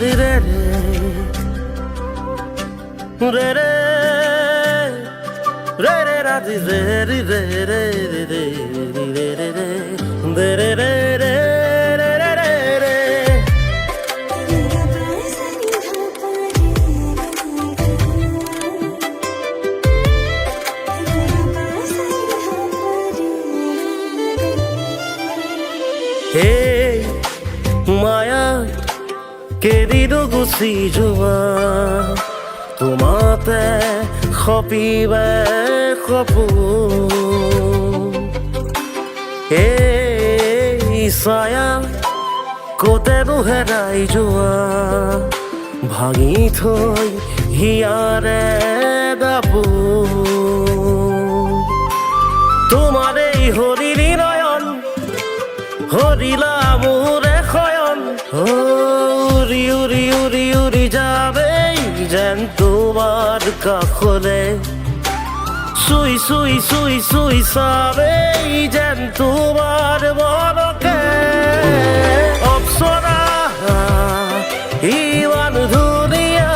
ri re re re re re ra di re ri re re re re re re re re re re Hey, Maya, querido gusijuwa, tomate khopibe khopu. Hey, saya, kote duherai jua, bhangi thoi hiare dapu. Tomare horiri nayan. হরিলা মোরে খয়ন উরি উরি উরি উরি যাবে যেন তোমার কাখলে সুই সুই সুই সুই সাবে যেন তোমার মনকে অপসরা ইমান ধুনিয়া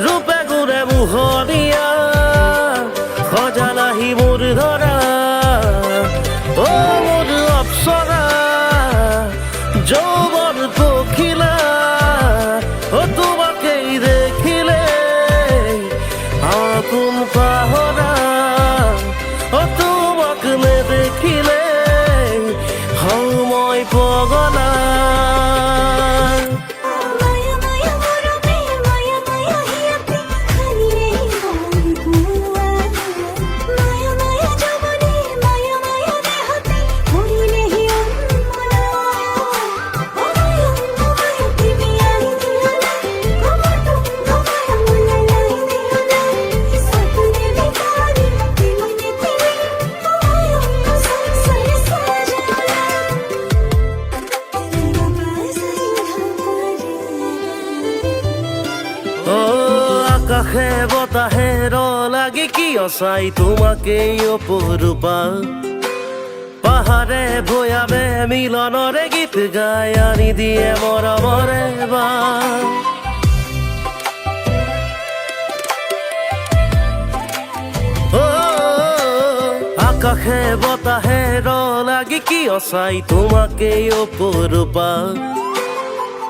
রূপে গুণে মুহনিয়া খজালাহি মোর ধরা ও যৌবন পখিলা ও তোমাকেই দেখিলে আকুল পাহরা ও তোমাকে দেখিলে হও মই পগলা আকাশে বতাহে লাগে কি অসাই তোমাকে অপরূপা পাহাড়ে ভয়াবে মিলনরে গীত গায় আনি দিয়ে মরমরে বা আকাশে বতাহে লাগে কি অসাই তোমাকে অপরূপা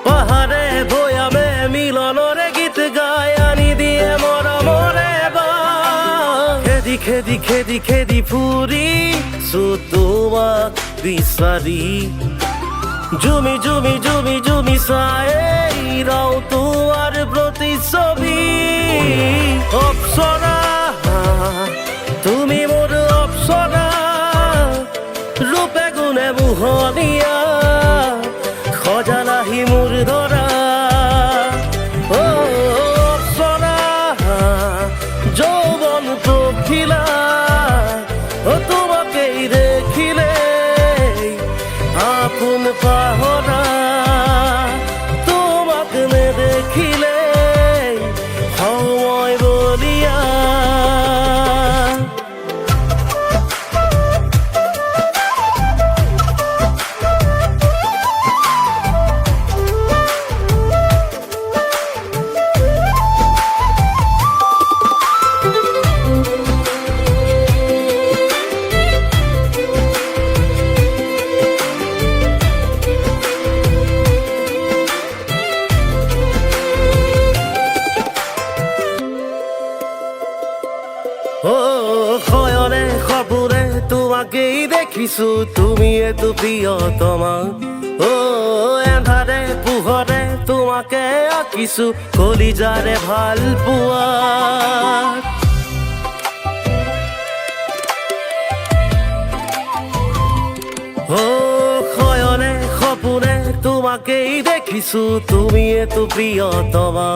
পাহাড়ে ভয়াবে মিলনরে গীত গায় আনি দিয়ে মরমরে বা খেদি খেদি খেদি খেদি ফুরি তোমাক বিচারি জুমি জুমি জুমি জুমি চাই রাও তোমার প্রতিচ্ছবি অপসরা তুমি মোর অপসরা রূপে গুণে মুহনিয়া খজালাহি মোর ধরা ও অপসরা যৌবন পখিলা ও তোমাকেই দেখিলে আপন পাহরা তোমাকে দেখিলে হও মই বলিয়া ও খয়রে খবরে তোমাকেই দেখিছো তুমি এতো প্রিয়তমা ও এন্ধারে পোহরে তোমাকে আঁকিছো কলিজারে ভাল পোৱা ও খয়রে খবরে তোমাকেই দেখিছো তুমি এতো প্রিয়তমা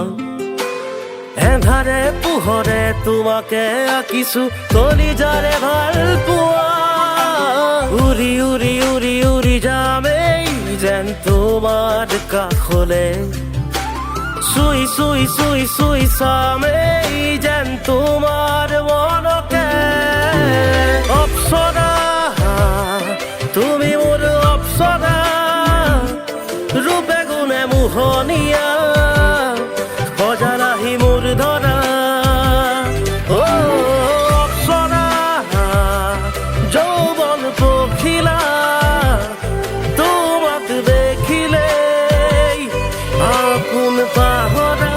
এন্ধারে পোহরে তোমাকে আঁকিছো কলিজারে ভাল পোৱা উৰি উৰি উৰি উৰি যামেই যেন তোমার কাখলে সুই সুই সুই সুই চামেই যেন তোমার মনকে অপসরা তুমি মোর অপসরা রূপে গুণে পোহনীয়া বজালাহি মোৰ ধৰা অপ্সৰা যৌৱন পখিলা তোমাক দেখিলেই আপোন পাহৰা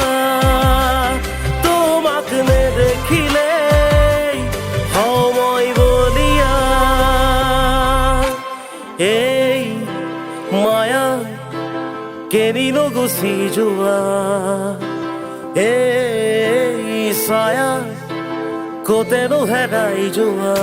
তোমাক নেদেখিলেই সময় বলিয়া এই মায়া কেনিনো গুচি যোৱা এই ছায়া কতেনো হেৰাই যোৱা